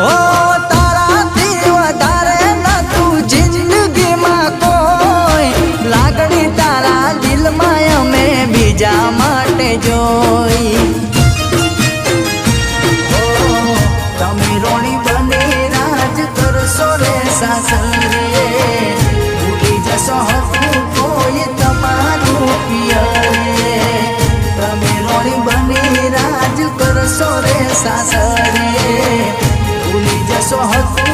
ઓ તારાથી વધારે નતું જિંદગીમાં કોઈ, લાગણી તારા દિલમાં અમે બીજા માટે જોઈ. તમે રોણી બની રાજ કરશો રે સાસરે, ભૂલી જશો હતું કોઈ તમારું પિયરે. તમે રોણી બની રાજ કરશો રે સાસરે, ભૂલી જશો હતું